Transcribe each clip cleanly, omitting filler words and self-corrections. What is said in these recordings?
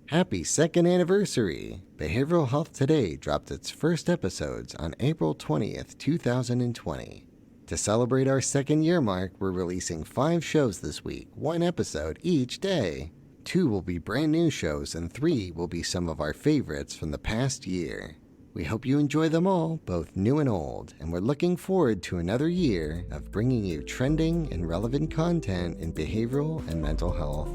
Happy second anniversary! Behavioral Health Today dropped its first episodes on April 20th, 2020. To celebrate our second year mark, we're releasing 5 shows this week, 1 episode each day. 2 will be brand new shows and 3 will be some of our favorites from the past year. We hope you enjoy them all, both new and old, and we're looking forward to another year of bringing you trending and relevant content in behavioral and mental health.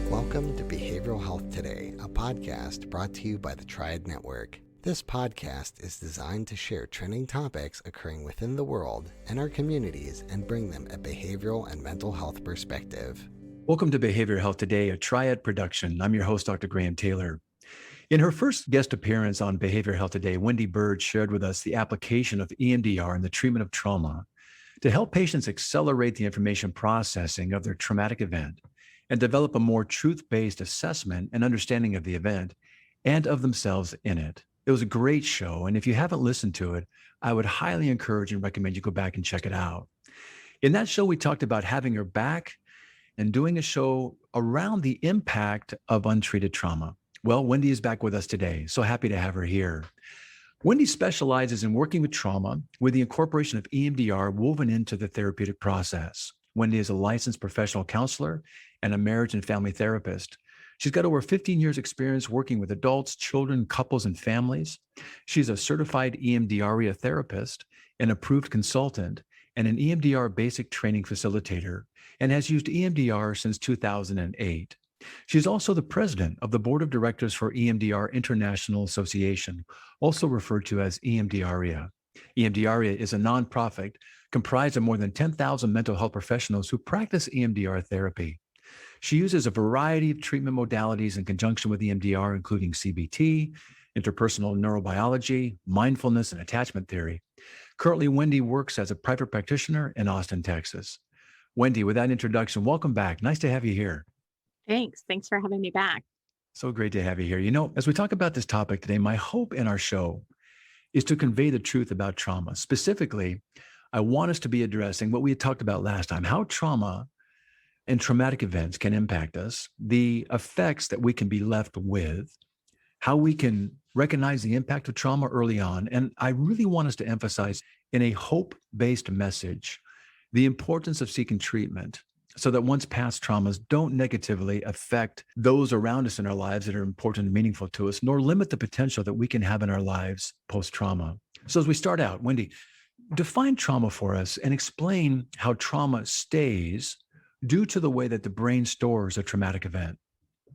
Welcome to Behavioral Health Today, a podcast brought to you by the Triad Network. This podcast is designed to share trending topics occurring within the world and our communities and bring them a behavioral and mental health perspective. Welcome to Behavioral Health Today, a Triad production. I'm your host, Dr. Graham Taylor. In her first guest appearance on Behavioral Health Today, Wendy Byrd shared with us the application of EMDR in the treatment of trauma to help patients accelerate the information processing of their traumatic event and develop a more truth-based assessment and understanding of the event and of themselves in it. It was a great show, and if you haven't listened to it, I would highly encourage and recommend you go back and check it out. In that show, we talked about having her back and doing a show around the impact of untreated trauma. Well, Wendy is back with us today, so happy to have her here. Wendy specializes in working with trauma with the incorporation of EMDR woven into the therapeutic process. Wendy is a licensed professional counselor and a marriage and family therapist. She's got over 15 years experience working with adults, children, couples, and families. She's a certified EMDRIA therapist, an approved consultant, and an EMDR basic training facilitator, and has used EMDR since 2008. She's also the president of the board of directors for EMDR International Association, also referred to as EMDRIA. EMDRIA is a nonprofit comprised of more than 10,000 mental health professionals who practice EMDR therapy. She uses a variety of treatment modalities in conjunction with EMDR, including CBT, interpersonal neurobiology, mindfulness, and attachment theory. Currently, Wendy works as a private practitioner in Austin, Texas. Wendy, with that introduction, welcome back. Nice to have you here. Thanks. Thanks for having me back. So great to have you here. You know, as we talk about this topic today, my hope in our show is to convey the truth about trauma. Specifically, I want us to be addressing what we had talked about last time, how trauma and traumatic events can impact us, the effects that we can be left with, how we can recognize the impact of trauma early on. And I really want us to emphasize in a hope-based message, the importance of seeking treatment so that once past traumas don't negatively affect those around us in our lives that are important and meaningful to us, nor limit the potential that we can have in our lives post-trauma. So as we start out, Wendy, define trauma for us and explain how trauma stays due to the way that the brain stores a traumatic event.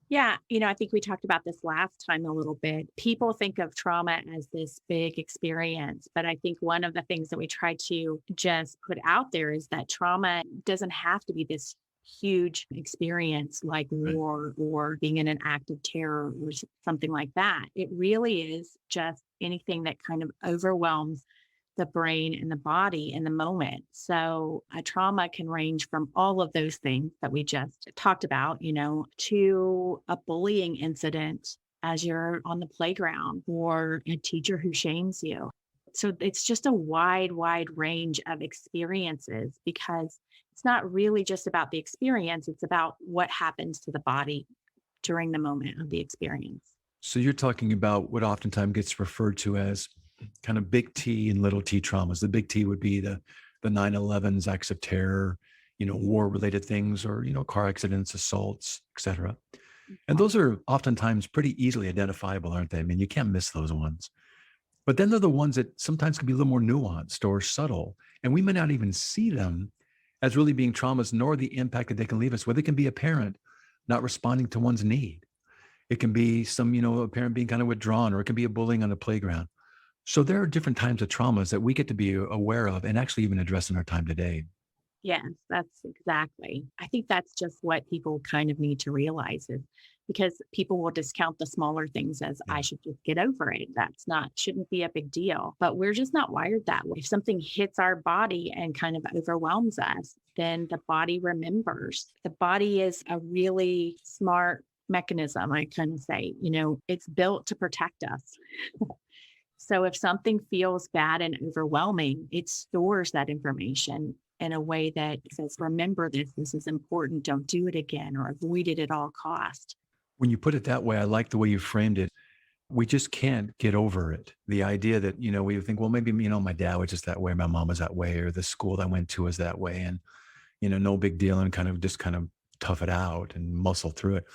Yeah. I think we talked about this last time a little bit. People think of trauma as this big experience, but I think one of the things that we try to just put out there is that trauma doesn't have to be this huge experience like war or being in an act of terror or something like that. It really is just anything that kind of overwhelms the brain and the body in the moment. So a trauma can range from all of those things that we just talked about, to a bullying incident as you're on the playground or a teacher who shames you. So it's just a wide range of experiences because it's not really just about the experience. It's about what happens to the body during the moment of the experience. So you're talking about what oftentimes gets referred to as kind of big T and little T traumas. The big T would be the 9/11s, acts of terror, war-related things, or, car accidents, assaults, et cetera. And those are oftentimes pretty easily identifiable, aren't they? I mean, you can't miss those ones. But then they're the ones that sometimes can be a little more nuanced or subtle, and we may not even see them as really being traumas, nor the impact that they can leave us, whether it can be a parent not responding to one's need. It can be a parent being kind of withdrawn, or it can be a bullying on the playground. So there are different types of traumas that we get to be aware of and actually even address in our time today. Yes, that's exactly. I think that's just what people kind of need to realize is because people will discount the smaller things as I should just get over it. Shouldn't be a big deal, but we're just not wired that way. If something hits our body and kind of overwhelms us, then the body remembers. The body is a really smart mechanism, I kind of say, it's built to protect us. So if something feels bad and overwhelming, it stores that information in a way that says, remember this is important, don't do it again, or avoid it at all cost. When you put it that way, I like the way you framed it. We just can't get over it. The idea that, we think, well, maybe, my dad was just that way, my mom was that way, or the school that I went to was that way. And, no big deal, and kind of tough it out and muscle through it.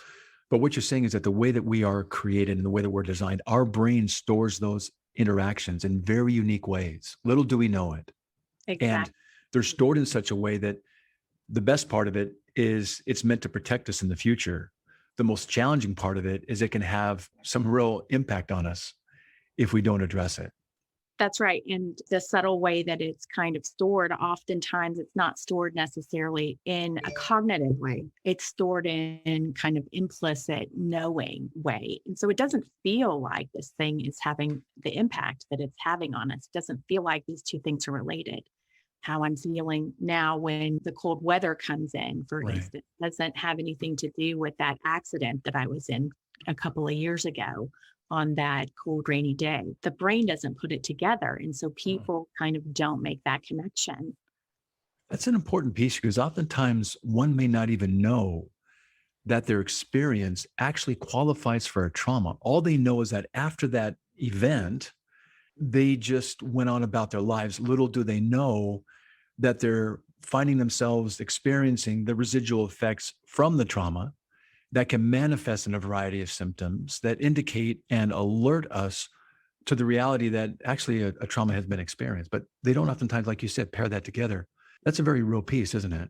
But what you're saying is that the way that we are created and the way that we're designed, our brain stores those interactions in very unique ways. Little do we know it. Exactly. And they're stored in such a way that the best part of it is it's meant to protect us in the future. The most challenging part of it is it can have some real impact on us if we don't address it. That's right. And the subtle way that it's kind of stored, oftentimes it's not stored necessarily in a cognitive way. It's stored in kind of implicit knowing way. And so it doesn't feel like this thing is having the impact that it's having on us. It doesn't feel like these two things are related. How I'm feeling now when the cold weather comes in, for Right. instance, doesn't have anything to do with that accident that I was in a couple of years ago on that cold, rainy day. The brain doesn't put it together. And so people kind of don't make that connection. That's an important piece because oftentimes one may not even know that their experience actually qualifies for a trauma. All they know is that after that event, they just went on about their lives. Little do they know that they're finding themselves experiencing the residual effects from the trauma that can manifest in a variety of symptoms that indicate and alert us to the reality that actually a trauma has been experienced. But they don't oftentimes, like you said, pair that together. That's a very real piece, isn't it?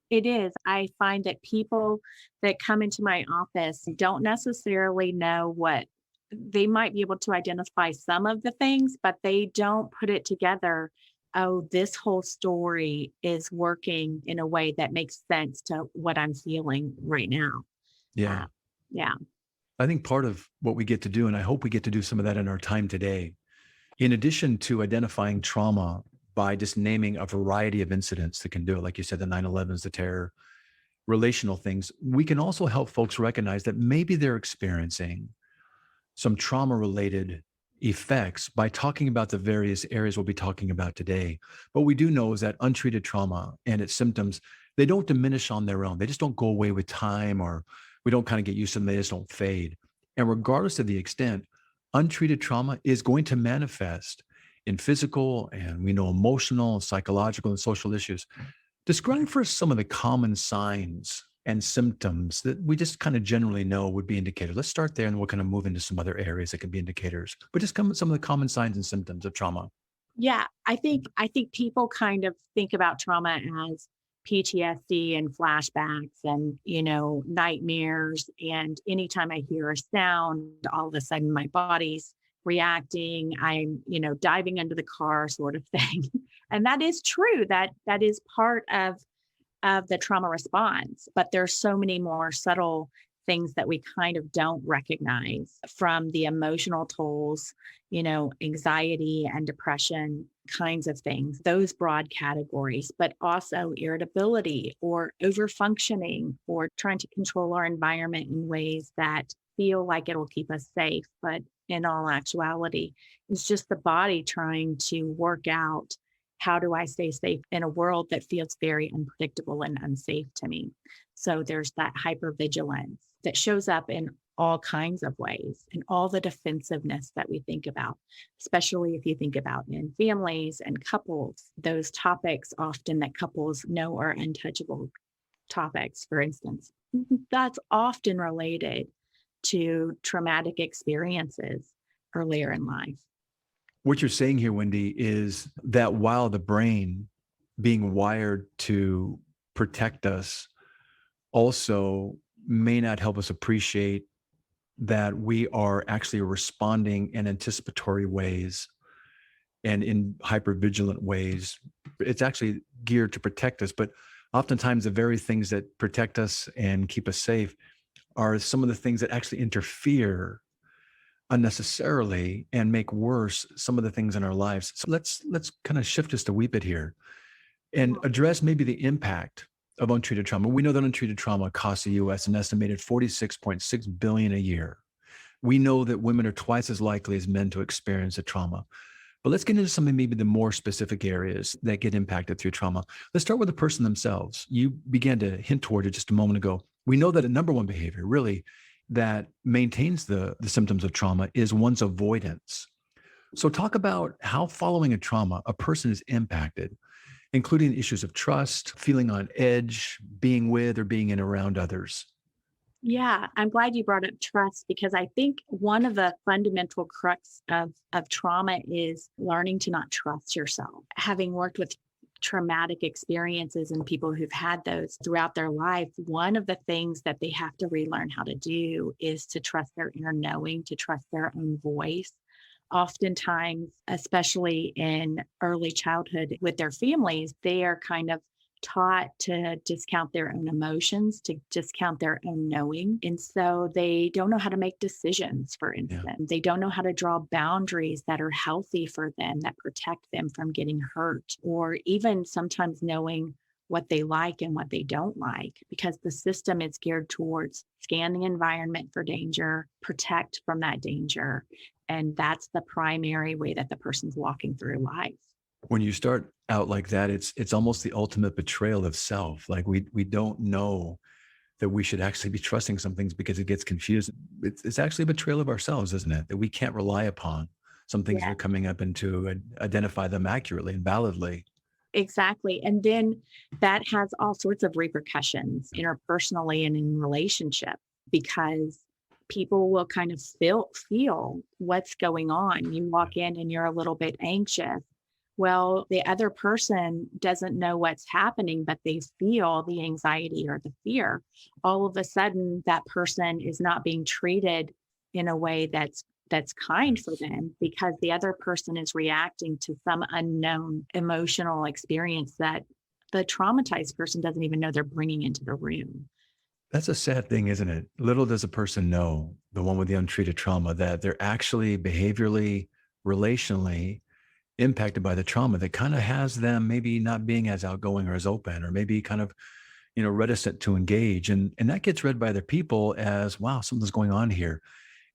It is. I find that people that come into my office don't necessarily know what they might be able to identify some of the things, but they don't put it together. Oh, this whole story is working in a way that makes sense to what I'm feeling right now. Yeah. Yeah. I think part of what we get to do, and I hope we get to do some of that in our time today, in addition to identifying trauma by just naming a variety of incidents that can do it, like you said, the 9/11s, the terror, relational things, we can also help folks recognize that maybe they're experiencing some trauma-related effects by talking about the various areas we'll be talking about today. What we do know is that untreated trauma and its symptoms, they don't diminish on their own. They just don't go away with time, or we don't kind of get used to them. They just don't fade. And regardless of the extent, untreated trauma is going to manifest in physical and we know emotional, psychological, and social issues. Describe for us some of the common signs and symptoms that we just kind of generally know would be indicators. Let's start there and we'll kind of move into some other areas that can be indicators. But just come with some of the common signs and symptoms of trauma. Yeah. I think people kind of think about trauma as PTSD and flashbacks and, nightmares. And anytime I hear a sound, all of a sudden my body's reacting. I'm, diving under the car sort of thing. And that is true. That is part of the trauma response. But there's so many more subtle things that we kind of don't recognize, from the emotional tolls, anxiety and depression kinds of things, those broad categories, but also irritability or overfunctioning or trying to control our environment in ways that feel like it'll keep us safe. But in all actuality, it's just the body trying to work out, how do I stay safe in a world that feels very unpredictable and unsafe to me? So there's that hypervigilance that shows up in all kinds of ways, and all the defensiveness that we think about, especially if you think about in families and couples, those topics often that couples know are untouchable topics, for instance, that's often related to traumatic experiences earlier in life. What you're saying here, Wendy, is that while the brain being wired to protect us also may not help us appreciate that we are actually responding in anticipatory ways and in hypervigilant ways. It's actually geared to protect us, but oftentimes the very things that protect us and keep us safe are some of the things that actually interfere unnecessarily and make worse some of the things in our lives. So let's kind of shift just a wee bit here and address maybe the impact of untreated trauma. We know that untreated trauma costs the U.S. an estimated $46.6 billion a year. We know that women are twice as likely as men to experience a trauma. But let's get into some of maybe the more specific areas that get impacted through trauma. Let's start with the person themselves. You began to hint toward it just a moment ago. We know that a number one behavior really that maintains the symptoms of trauma is one's avoidance. So talk about how following a trauma, a person is impacted, including issues of trust, feeling on edge, being with or being in around others. Yeah, I'm glad you brought up trust because I think one of the fundamental crux of trauma is learning to not trust yourself. Having worked with traumatic experiences and people who've had those throughout their life, one of the things that they have to relearn how to do is to trust their inner knowing, to trust their own voice. Oftentimes, especially in early childhood with their families, they are kind of taught to discount their own emotions, to discount their own knowing. And so they don't know how to make decisions, for Yeah. instance. They don't know how to draw boundaries that are healthy for them, that protect them from getting hurt, or even sometimes knowing what they like and what they don't like, because the system is geared towards scan the environment for danger, protect from that danger. And that's the primary way that the person's walking through life. When you start out like that, it's almost the ultimate betrayal of self. Like we don't know that we should actually be trusting some things because it gets confused. It's actually a betrayal of ourselves, isn't it? That we can't rely upon some things that Yeah, are coming up and to identify them accurately and validly. exactly. And then that has all sorts of repercussions interpersonally and in relationship because people will kind of feel what's going on. You walk in and you're a little bit anxious. Well, the other person doesn't know what's happening, but they feel the anxiety or the fear. All of a sudden, that person is not being treated in a way that's kind for Yes. them because the other person is reacting to some unknown emotional experience that the traumatized person doesn't even know they're bringing into the room. That's a sad thing, isn't it? Little does a person know, the one with the untreated trauma, that they're actually behaviorally, relationally impacted by the trauma that kind of has them maybe not being as outgoing or as open, or maybe kind of, reticent to engage. And that gets read by other people as, wow, something's going on here.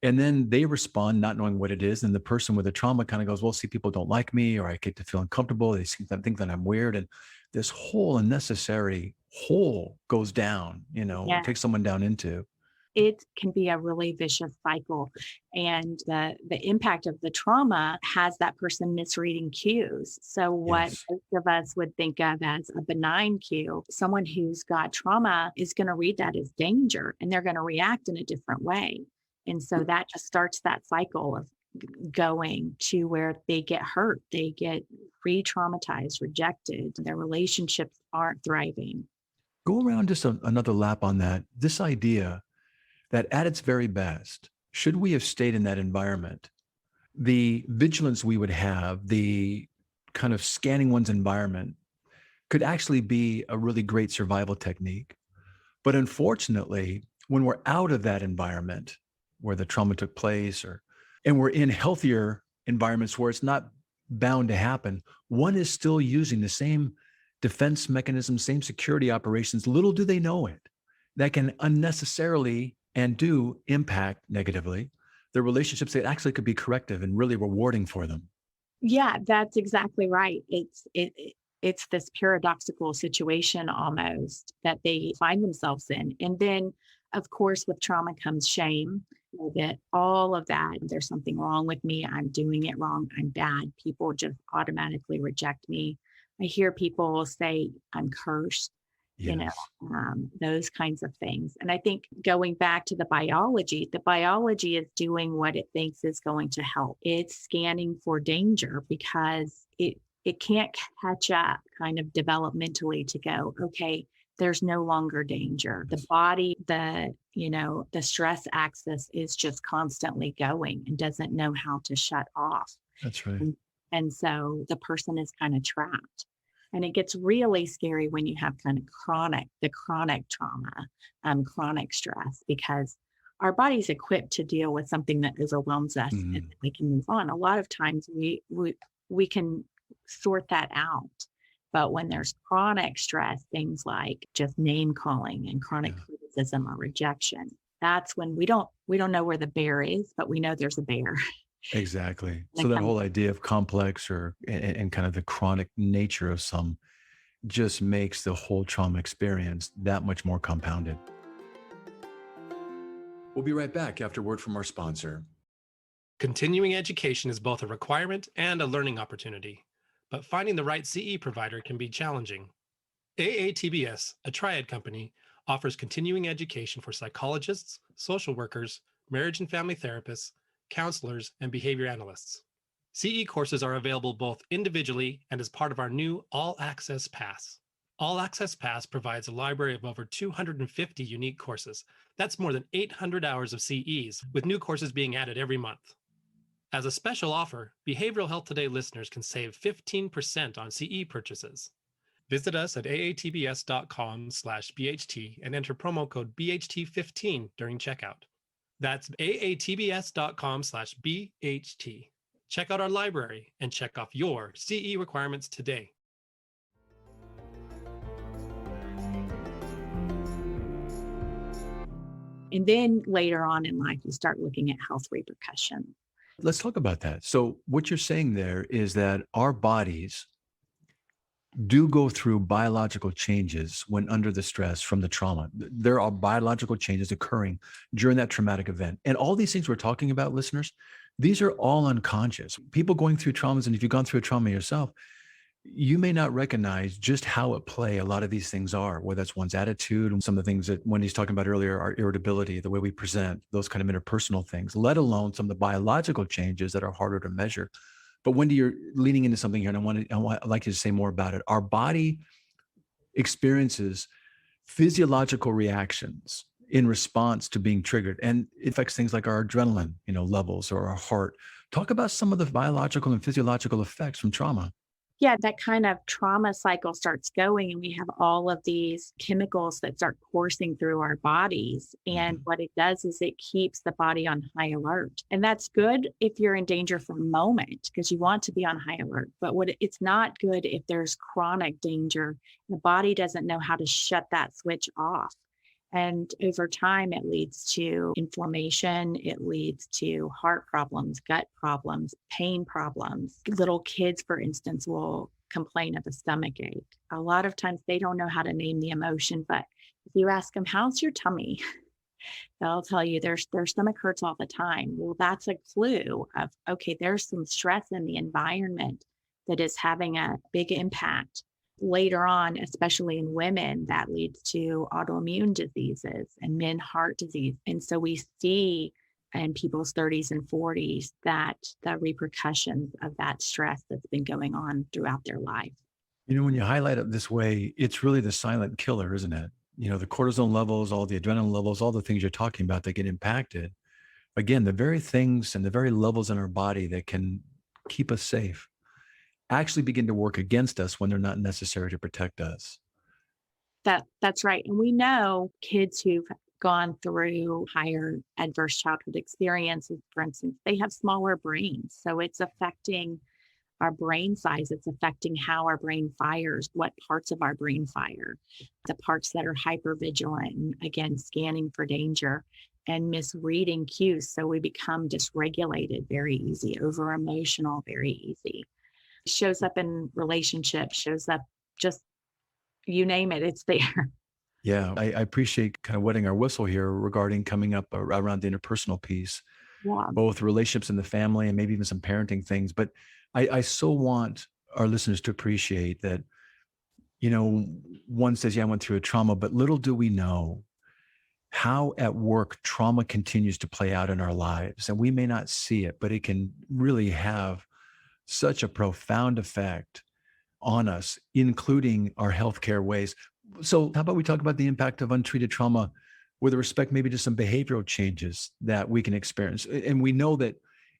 And then they respond not knowing what it is. And the person with the trauma kind of goes, well, see, people don't like me, or I get to feel uncomfortable. They think that I'm weird. And this whole unnecessary hole goes down, or Yeah. takes someone down into. It can be a really vicious cycle. And the impact of the trauma has that person misreading cues. So what Yes. most of us would think of as a benign cue, someone who's got trauma is going to read that as danger and they're going to react in a different way. And so that just starts that cycle of going to where they get hurt, they get re-traumatized, rejected, their relationships aren't thriving. Go around just another lap on that. This idea that at its very best, should we have stayed in that environment, the vigilance we would have, the kind of scanning one's environment could actually be a really great survival technique. But unfortunately, when we're out of that environment where the trauma took place, and we're in healthier environments where it's not bound to happen, one is still using the same defense mechanisms, same security operations. Little do they know it, that can unnecessarily and do impact negatively the relationships that actually could be corrective and really rewarding for them. Yeah, that's exactly right. It's this paradoxical situation almost that they find themselves in. And then, of course, with trauma comes shame. You get all of that. There's something wrong with me. I'm doing it wrong. I'm bad. People just automatically reject me. I hear people say, I'm cursed, you know, Yes. those kinds of things. And I think going back to the biology is doing what it thinks is going to help. It's scanning for danger because it can't catch up kind of developmentally to go, okay, there's no longer danger. The Yes. body, the stress axis is just constantly going and doesn't know how to shut off. That's right. And, and so the person is kind of trapped. And it gets really scary when you have kind of chronic trauma, chronic stress, because our body's equipped to deal with something that overwhelms us and Mhm. we can move on. A lot of times we can sort that out. But when there's chronic stress, things like just name calling and chronic Yeah. criticism or rejection, that's when we don't know where the bear is, but we know there's a bear. Exactly. That So that kind whole idea of complex or and kind of the chronic nature of some just makes the whole trauma experience that much more compounded. We'll be right back after word from our sponsor. Continuing education is both a requirement and a learning opportunity, but finding the right CE provider can be challenging. AATBS, a triad company, offers continuing education for psychologists, social workers, marriage and family therapists, counselors, and behavior analysts. CE courses are available both individually and as part of our new All Access Pass. All Access Pass provides a library of over 250 unique courses. That's more than 800 hours of CEs, with new courses being added every month. As a special offer, Behavioral Health Today listeners can save 15% on CE purchases. Visit us at aatbs.com/BHT and enter promo code BHT15 during checkout. That's aatbs.com/BHT. Check out our library and check off your CE requirements today. And then later on in life, you start looking at health repercussions. Let's talk about that. So what you're saying there is that our bodies do go through biological changes when under the stress from the trauma. There are biological changes occurring during that traumatic event. And all these things we're talking about, listeners, these are all unconscious. People going through traumas, and if you've gone through a trauma yourself, you may not recognize just how at play a lot of these things are, whether it's one's attitude and some of the things that Wendy's talking about earlier, our irritability, the way we present, those kind of interpersonal things, let alone some of the biological changes that are harder to measure. But Wendy, you're leaning into something here, and I'd like you to say more about it. Our body experiences physiological reactions in response to being triggered, and it affects things like our adrenaline, levels, or our heart. Talk about some of the biological and physiological effects from trauma. Yeah, that kind of trauma cycle starts going, and we have all of these chemicals that start coursing through our bodies. And what it does is it keeps the body on high alert. And that's good if you're in danger for a moment, because you want to be on high alert. But it's not good if there's chronic danger. The body doesn't know how to shut that switch off. And over time, it leads to inflammation. It leads to heart problems, gut problems, pain problems. Little kids, for instance, will complain of a stomach ache. A lot of times they don't know how to name the emotion, but if you ask them, how's your tummy? They'll tell you their stomach hurts all the time. Well, that's a clue of, okay, there's some stress in the environment that is having a big impact. Later on, especially in women, that leads to autoimmune diseases and men heart disease. And so we see in people's 30s and 40s that the repercussions of that stress that's been going on throughout their life. When you highlight it this way, it's really the silent killer, isn't it? The cortisol levels, all the adrenaline levels, all the things you're talking about that get impacted. Again, the very things and the very levels in our body that can keep us safe actually begin to work against us when they're not necessary to protect us. That's right. And we know kids who've gone through higher adverse childhood experiences, for instance, they have smaller brains. So it's affecting our brain size. It's affecting how our brain fires, what parts of our brain fire, the parts that are hypervigilant, and again, scanning for danger and misreading cues. So we become dysregulated very easy, over emotional very easy. Shows up in relationships, shows up just, you name it, it's there. Yeah, I appreciate kind of wetting our whistle here regarding coming up around the interpersonal piece, Yeah. both relationships in the family and maybe even some parenting things. But I so want our listeners to appreciate that, one says, yeah, I went through a trauma, but little do we know how at work trauma continues to play out in our lives. And we may not see it, but it can really have such a profound effect on us, including our healthcare ways. So how about we talk about the impact of untreated trauma with respect maybe to some behavioral changes that we can experience. And we know that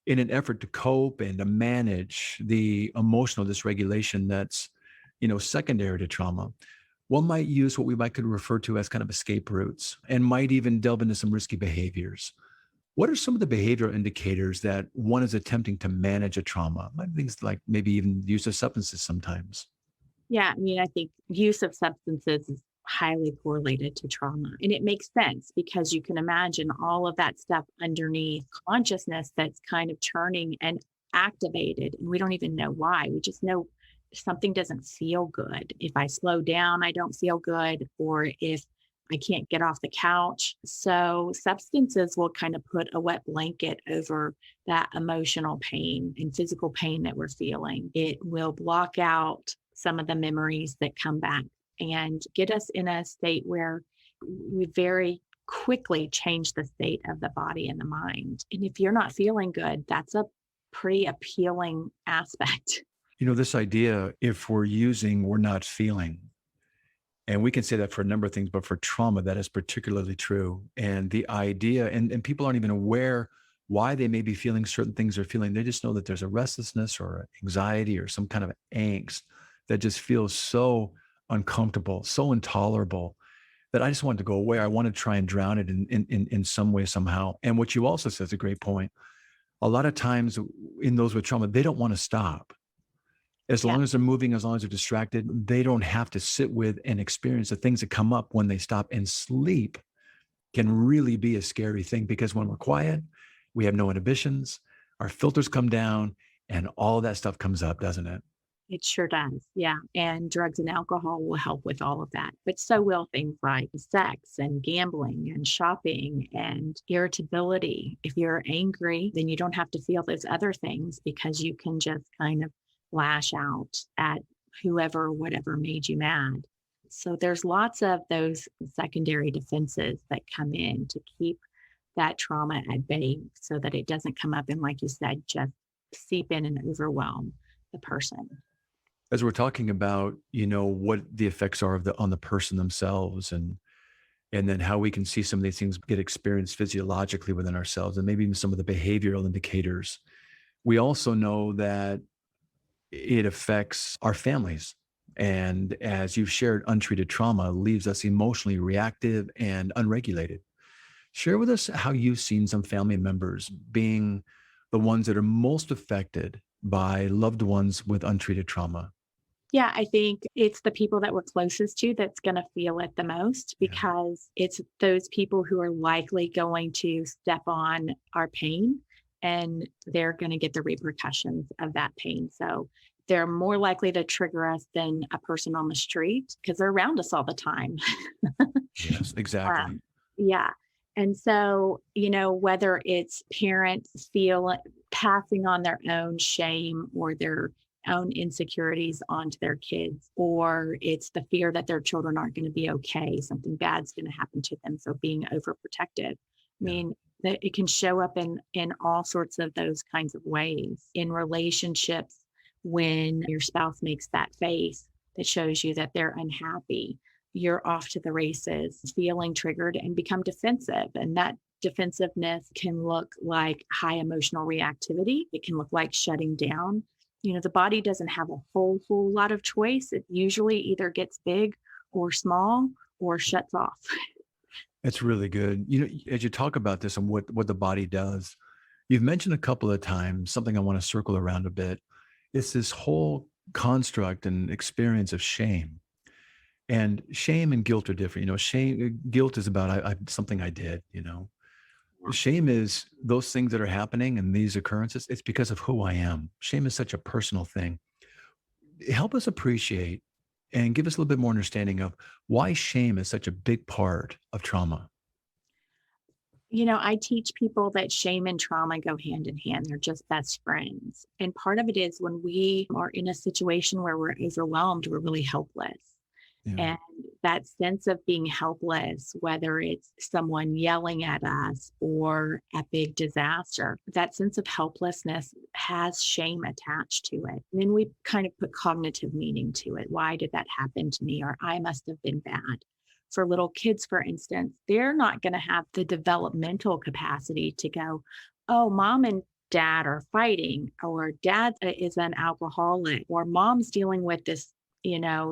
in an effort to cope and to manage the emotional dysregulation that's, secondary to trauma, one might use what we could refer to as kind of escape routes and might even delve into some risky behaviors. What are some of the behavioral indicators that one is attempting to manage a trauma? Things like maybe even the use of substances sometimes. Yeah. I mean, I think use of substances highly correlated to trauma. And it makes sense because you can imagine all of that stuff underneath consciousness that's kind of churning and activated. And we don't even know why. We just know something doesn't feel good. If I slow down, I don't feel good, or if I can't get off the couch. So substances will kind of put a wet blanket over that emotional pain and physical pain that we're feeling. It will block out some of the memories that come back and get us in a state where we very quickly change the state of the body and the mind. And if you're not feeling good, that's a pretty appealing aspect. This idea, if we're using, we're not feeling. And we can say that for a number of things, but for trauma, that is particularly true. And the idea, and people aren't even aware why they may be feeling certain things they're feeling. They just know that there's a restlessness or anxiety or some kind of angst that just feels so uncomfortable, so intolerable, that I just want it to go away. I want to try and drown it in some way, somehow. And what you also said is a great point. A lot of times in those with trauma, they don't want to stop. As long as they're moving, as long as they're distracted, they don't have to sit with and experience the things that come up when they stop. And sleep can really be a scary thing, because when we're quiet, we have no inhibitions, our filters come down, and all that stuff comes up, doesn't it? It sure does. Yeah. And drugs and alcohol will help with all of that. But so will things like sex and gambling and shopping and irritability. If you're angry, then you don't have to feel those other things, because you can just kind of lash out at whoever, whatever made you mad. So there's lots of those secondary defenses that come in to keep that trauma at bay so that it doesn't come up and, like you said, just seep in and overwhelm the person. As we're talking about, what the effects are on the person themselves, and then how we can see some of these things get experienced physiologically within ourselves, and maybe even some of the behavioral indicators. We also know that it affects our families. And as you've shared, untreated trauma leaves us emotionally reactive and unregulated. Share with us how you've seen some family members being the ones that are most affected by loved ones with untreated trauma. Yeah, I think it's the people that we're closest to that's going to feel it the most, because it's those people who are likely going to step on our pain, and they're going to get the repercussions of that pain. So they're more likely to trigger us than a person on the street, because they're around us all the time. Yes, exactly. Yeah. And so, whether it's parents passing on their own shame or their own insecurities onto their kids, or it's the fear that their children aren't going to be okay, something bad's going to happen to them. So being overprotected. I mean, that it can show up in all sorts of those kinds of ways in relationships. When your spouse makes that face that shows you that they're unhappy, you're off to the races, feeling triggered and become defensive. And that defensiveness can look like high emotional reactivity. It can look like shutting down. The body doesn't have a whole lot of choice. It usually either gets big or small or shuts off. That's really good. As you talk about this and what the body does, you've mentioned a couple of times something I want to circle around a bit. It's this whole construct and experience of shame. And shame and guilt are different. Guilt is about something I did. Shame is those things that are happening and these occurrences. It's because of who I am. Shame is such a personal thing. Help us appreciate and give us a little bit more understanding of why shame is such a big part of trauma. I teach people that shame and trauma go hand in hand. They're just best friends. And part of it is when we are in a situation where we're overwhelmed, we're really helpless. Yeah. And that sense of being helpless, whether it's someone yelling at us or a big disaster, that sense of helplessness has shame attached to it. And then we kind of put cognitive meaning to it. Why did that happen to me? Or I must have been bad. For little kids, for instance, they're not going to have the developmental capacity to go, oh, mom and dad are fighting, or dad is an alcoholic, or mom's dealing with this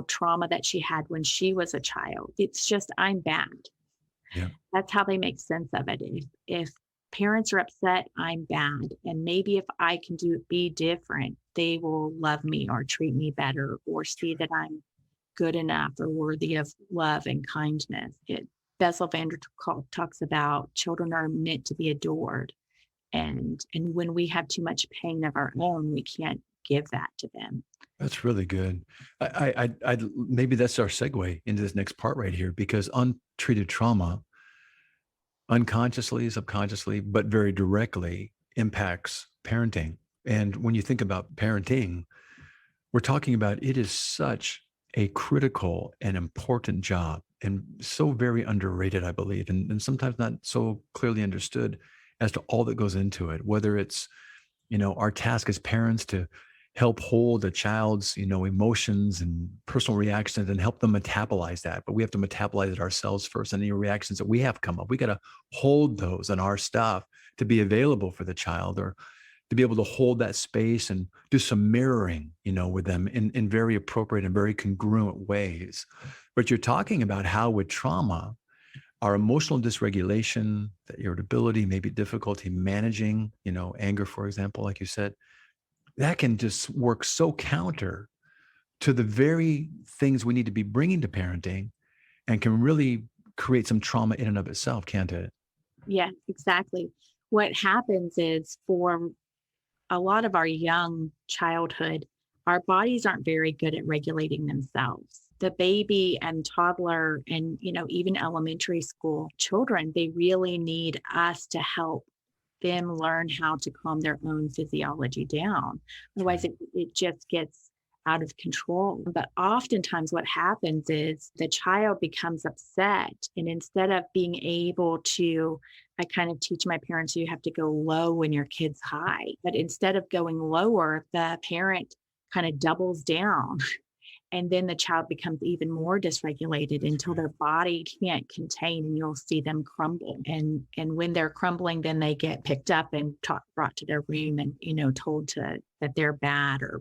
trauma that she had when she was a child. It's just, I'm bad. Yeah. That's how they make sense of it. If parents are upset, I'm bad. And maybe if I can be different, they will love me or treat me better or see that I'm good enough or worthy of love and kindness. Bessel van der Kolk talks about children are meant to be adored. And when we have too much pain of our own, we can't give that to them. That's really good. I maybe that's our segue into this next part right here, because untreated trauma unconsciously, subconsciously, but very directly impacts parenting. And when you think about parenting, we're talking about it is such a critical and important job, and so very underrated, I believe, and sometimes not so clearly understood as to all that goes into it, whether it's, our task as parents to help hold a child's, emotions and personal reactions and help them metabolize that. But we have to metabolize it ourselves first. And any reactions that we have come up, we got to hold those and our stuff to be available for the child, or to be able to hold that space and do some mirroring, with them in very appropriate and very congruent ways. But you're talking about how with trauma, our emotional dysregulation, the irritability, maybe difficulty managing, anger, for example, like you said, that can just work so counter to the very things we need to be bringing to parenting, and can really create some trauma in and of itself, can't it? Yeah, exactly. What happens is for a lot of our young childhood, our bodies aren't very good at regulating themselves. The baby and toddler and, even elementary school children, they really need us to help them learn how to calm their own physiology down. Otherwise, it just gets out of control. But oftentimes what happens is the child becomes upset. And instead of being able to, I kind of teach my parents, you have to go low when your kid's high. But instead of going lower, the parent kind of doubles down. And then the child becomes even more dysregulated until their body can't contain, and you'll see them crumble. And when they're crumbling, then they get picked up and brought to their room and, told that they're bad, or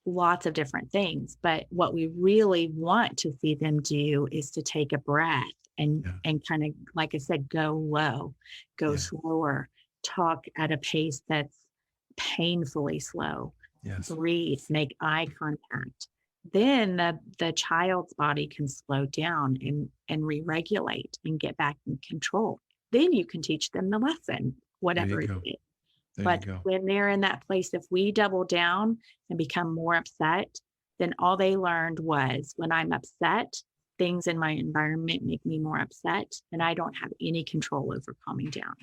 lots of different things. But what we really want to see them do is to take a breath and kind of, like I said, go low, go slower, talk at a pace that's painfully slow, breathe, make eye contact. Then the child's body can slow down and re-regulate and get back in control. Then you can teach them the lesson, whatever it is. But when they're in that place, if we double down and become more upset, then all they learned was, when I'm upset, things in my environment make me more upset, and I don't have any control over calming down.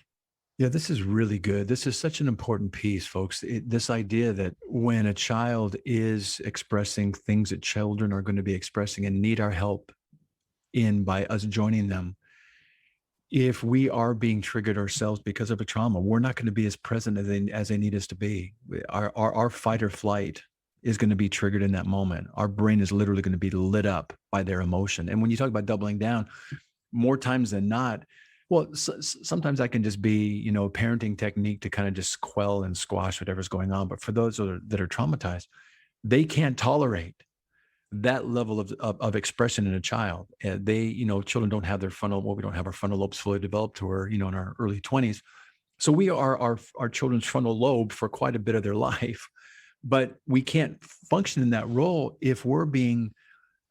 Yeah, this is really good. This is such an important piece, folks. This idea that when a child is expressing things that children are going to be expressing and need our help in by us joining them, if we are being triggered ourselves because of a trauma, we're not going to be as present as they need us to be. Our fight or flight is going to be triggered in that moment. Our brain is literally going to be lit up by their emotion. And when you talk about doubling down, more times than not, well, sometimes that can just be, a parenting technique to kind of just quell and squash whatever's going on. But for those that are traumatized, they can't tolerate that level of expression in a child. Children don't have we don't have our frontal lobes fully developed to where, in our early 20s. So we are our children's frontal lobe for quite a bit of their life, but we can't function in that role if we're being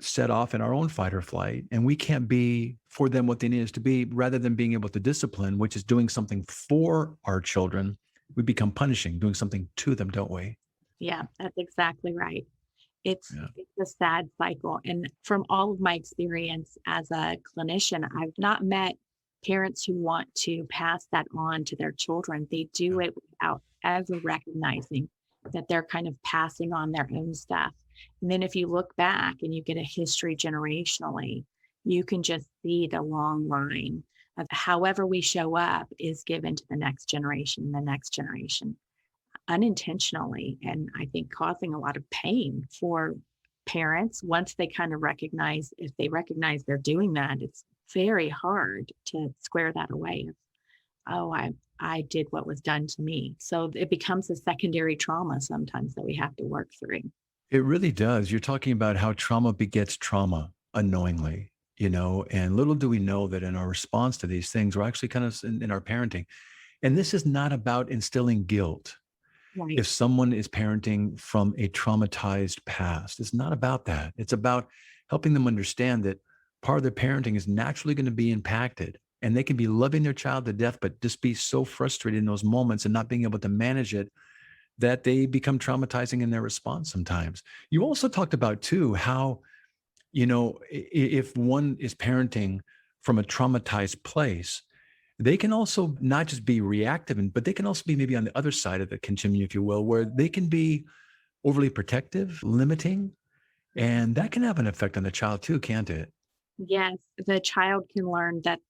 set off in our own fight or flight, and we can't be for them what they need us to be. Rather than being able to discipline, which is doing something for our children, we become punishing, doing something to them, don't we? Yeah, that's exactly right. It's a sad cycle. And from all of my experience as a clinician, I've not met parents who want to pass that on to their children. They do it without ever recognizing that they're kind of passing on their own stuff. And then if you look back and you get a history generationally, you can just see the long line of however we show up is given to the next generation, unintentionally. And I think causing a lot of pain for parents once they kind of recognize, if they recognize they're doing that, it's very hard to square that away. Oh, I did what was done to me. So it becomes a secondary trauma sometimes that we have to work through. It really does. You're talking about how trauma begets trauma unknowingly, and little do we know that in our response to these things, we're actually kind of in our parenting. And this is not about instilling guilt. Right. If someone is parenting from a traumatized past, it's not about that. It's about helping them understand that part of their parenting is naturally going to be impacted, and they can be loving their child to death, but just be so frustrated in those moments and not being able to manage it that they become traumatizing in their response sometimes. You also talked about too, how, if one is parenting from a traumatized place, they can also not just be reactive, but they can also be maybe on the other side of the continuum, if you will, where they can be overly protective, limiting, and that can have an effect on the child too, can't it? Yes, the child can learn that,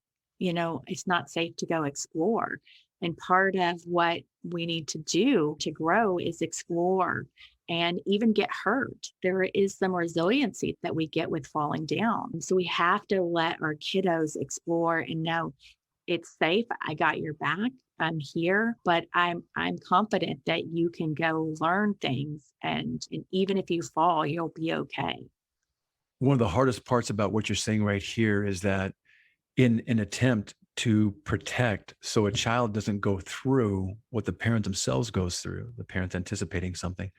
it's not safe to go explore. And part of what we need to do to grow is explore and even get hurt. There is some resiliency that we get with falling down. So we have to let our kiddos explore and know it's safe. I got your back. I'm here, but I'm confident that you can go learn things, and even if you fall, you'll be okay. One of the hardest parts about what you're saying right here is that in an attempt to protect so a child doesn't go through what the parent themselves goes through, the parent anticipating something,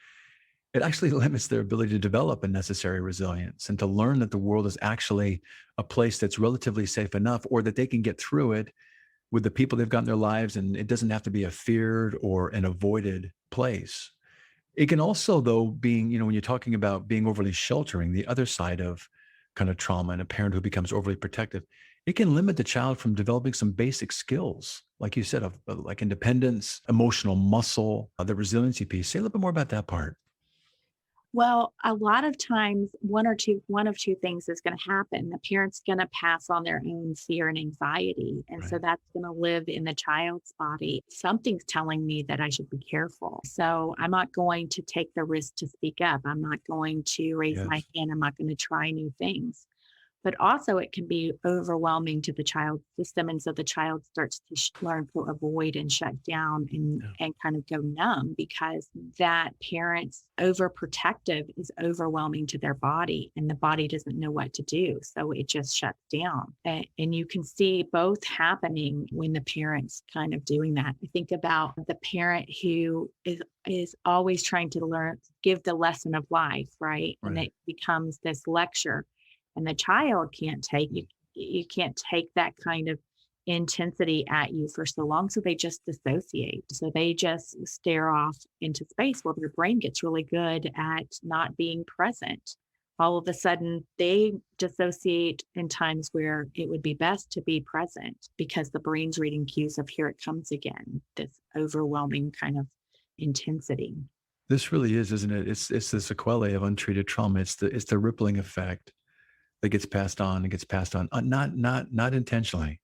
it actually limits their ability to develop a necessary resilience and to learn that the world is actually a place that's relatively safe enough, or that they can get through it with the people they've got in their lives. And it doesn't have to be a feared or an avoided place. It can also, though, being, when you're talking about being overly sheltering, the other side of kind of trauma and a parent who becomes overly protective, it can limit the child from developing some basic skills, like you said, of like independence, emotional muscle, the resiliency piece. Say a little bit more about that part. Well, a lot of times, one of two things is going to happen. The parent's going to pass on their own fear and anxiety. And so Right. that's going to live in the child's body. Something's telling me that I should be careful. So I'm not going to take the risk to speak up. I'm not going to raise my Yes. hand. I'm not going to try new things. But also, it can be overwhelming to the child's system. And so the child starts to learn to avoid and shut down Yeah. and kind of go numb, because that parent's overprotective is overwhelming to their body, and the body doesn't know what to do. So it just shuts down. And you can see both happening when the parent's kind of doing that. I think about the parent who is always trying to give the lesson of life, right? And Right. it becomes this lecture, and the child can't take you can't take that kind of intensity at you for so long, so they just dissociate. So they just stare off into space. Well, their brain gets really good at not being present. All of a sudden they dissociate in times where it would be best to be present, because the brain's reading cues of here it comes again, this overwhelming kind of intensity. This really is, isn't it? It's the sequelae of untreated trauma. It's the rippling effect that gets passed on and gets passed on, not intentionally.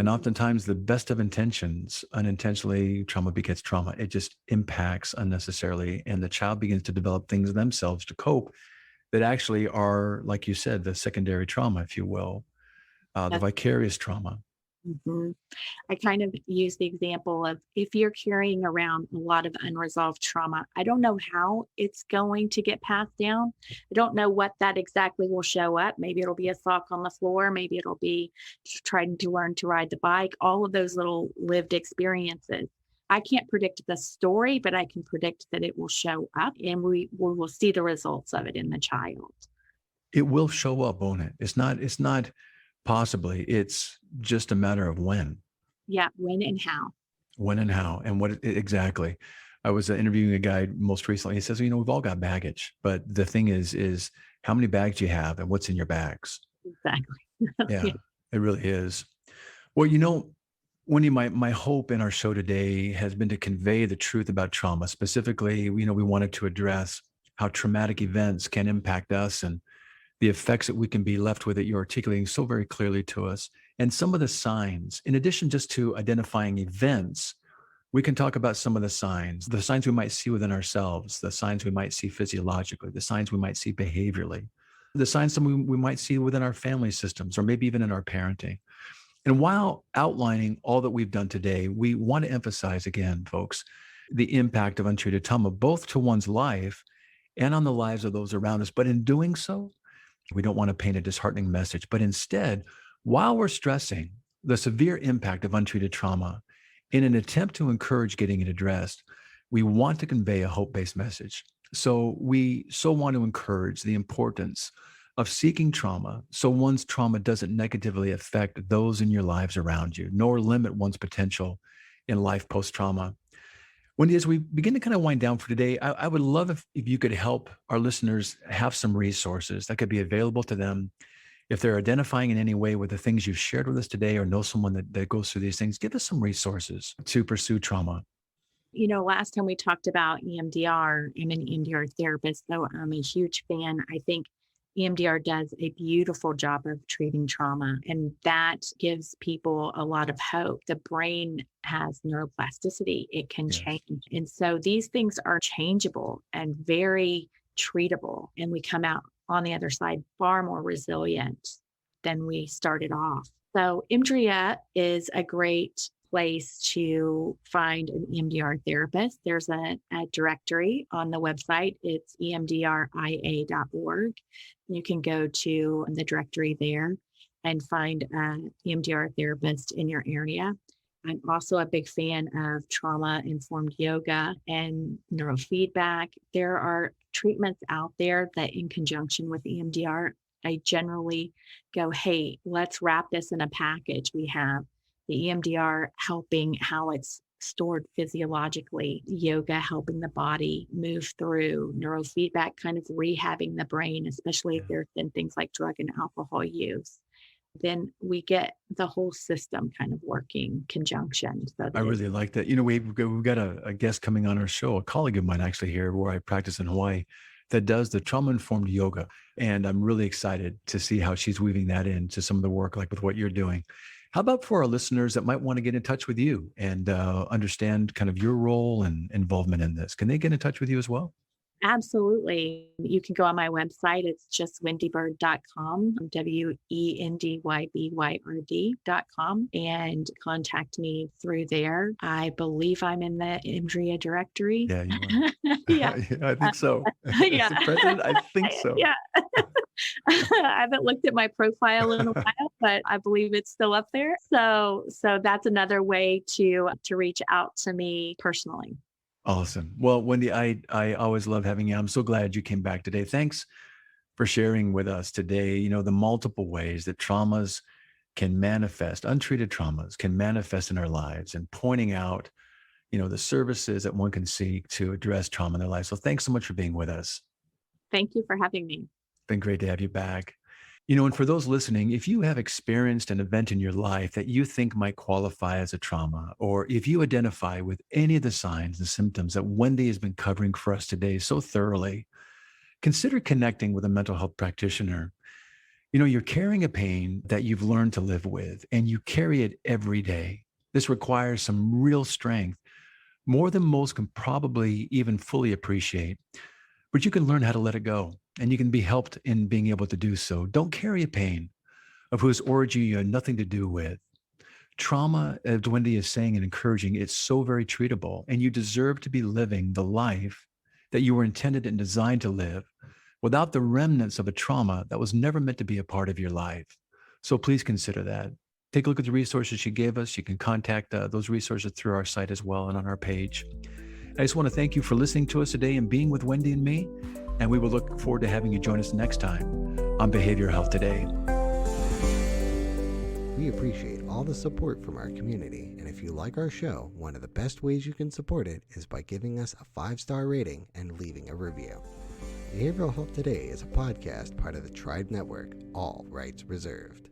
And oftentimes the best of intentions, unintentionally, trauma begets trauma. It just impacts unnecessarily. And the child begins to develop things themselves to cope that actually are, like you said, the secondary trauma, if you will, the That's vicarious trauma. Mhm. I kind of use the example of, if you're carrying around a lot of unresolved trauma, I don't know how it's going to get passed down. I don't know what that exactly will show up. Maybe it'll be a sock on the floor. Maybe it'll be trying to learn to ride the bike, all of those little lived experiences. I can't predict the story, but I can predict that it will show up, and we will see the results of it in the child. It will show up, won't it? It's not possibly, it's just a matter of Yeah, when and how. when and how, and what exactly. I was interviewing a guy most recently. He says, we've all got baggage, but the thing is how many bags you have and what's in your bags. Exactly. Yeah, Yeah. it really is. Well, Wendy, my hope in our show today has been to convey the truth about trauma. Specifically, we wanted to address how traumatic events can impact us and the effects that we can be left with that you're articulating so very clearly to us. And some of the signs, in addition just to identifying events, we can talk about some of the signs we might see within ourselves, the signs we might see physiologically, the signs we might see behaviorally, the signs we might see within our family systems, or maybe even in our parenting. And while outlining all that we've done today, we want to emphasize again, folks, the impact of untreated trauma, both to one's life and on the lives of those around us. But in doing so, we don't want to paint a disheartening message, but instead, while we're stressing the severe impact of untreated trauma, in an attempt to encourage getting it addressed, we want to convey a hope-based message. So we so want to encourage the importance of seeking trauma so one's trauma doesn't negatively affect those in your lives around you, nor limit one's potential in life post-trauma. Wendy, as we begin to kind of wind down for today, I would love if you could help our listeners have some resources that could be available to them. If they're identifying in any way with the things you've shared with us today or know someone that goes through these things, give us some resources to pursue trauma. Last time we talked about EMDR, I'm an EMDR therapist, so I'm a huge fan. I think EMDR does a beautiful job of treating trauma, and that gives people a lot of hope. The brain has neuroplasticity, it can Yes. change. And so these things are changeable and very treatable. And we come out on the other side far more resilient than we started off. So EMDRIA is a great place to find an EMDR therapist. There's a directory on the website. It's emdria.org. You can go to the directory there and find an EMDR therapist in your area. I'm also a big fan of trauma-informed yoga and neurofeedback. There are treatments out there that in conjunction with EMDR, I generally go, hey, let's wrap this in a package. We have the EMDR helping how it's stored physiologically, yoga helping the body move through, neurofeedback kind of rehabbing the brain, especially if there's been things like drug and alcohol use. Then we get the whole system kind of working conjunction. So I really like that. We've got a guest coming on our show, a colleague of mine actually here where I practice in Hawaii that does the trauma-informed yoga. And I'm really excited to see how she's weaving that into some of the work, like with what you're doing. How about for our listeners that might want to get in touch with you and understand kind of your role and involvement in this? Can they get in touch with you as well? Absolutely. You can go on my website. It's just wendybyrd.com, WENDYBYRD.com, and contact me through there. I believe I'm in the EMDRIA directory. Yeah, you are. Yeah. I think so. Yeah. As the president, I think so. Yeah. I haven't looked at my profile in a while, but I believe it's still up there. So that's another way to reach out to me personally. Awesome. Well, Wendy, I always love having you. I'm so glad you came back today. Thanks for sharing with us today, the multiple ways that traumas can manifest, untreated traumas can manifest in our lives, and pointing out, the services that one can seek to address trauma in their life. So thanks so much for being with us. Thank you for having me. Been great to have you back. And for those listening, if you have experienced an event in your life that you think might qualify as a trauma, or if you identify with any of the signs and symptoms that Wendy has been covering for us today so thoroughly, consider connecting with a mental health practitioner. You're carrying a pain that you've learned to live with, and you carry it every day. This requires some real strength, more than most can probably even fully appreciate. But you can learn how to let it go, and you can be helped in being able to do so. Don't carry a pain of whose origin you had nothing to do with. Trauma, as Wendy is saying and encouraging, it's so very treatable, and you deserve to be living the life that you were intended and designed to live without the remnants of a trauma that was never meant to be a part of your life. So please consider that. Take a look at the resources she gave us. You can contact those resources through our site as well and on our page. I just want to thank you for listening to us today and being with Wendy and me. And we will look forward to having you join us next time on Behavioral Health Today. We appreciate all the support from our community, and if you like our show, one of the best ways you can support it is by giving us a 5-star rating and leaving a review. Behavioral Health Today is a podcast part of the Tribe Network, all rights reserved.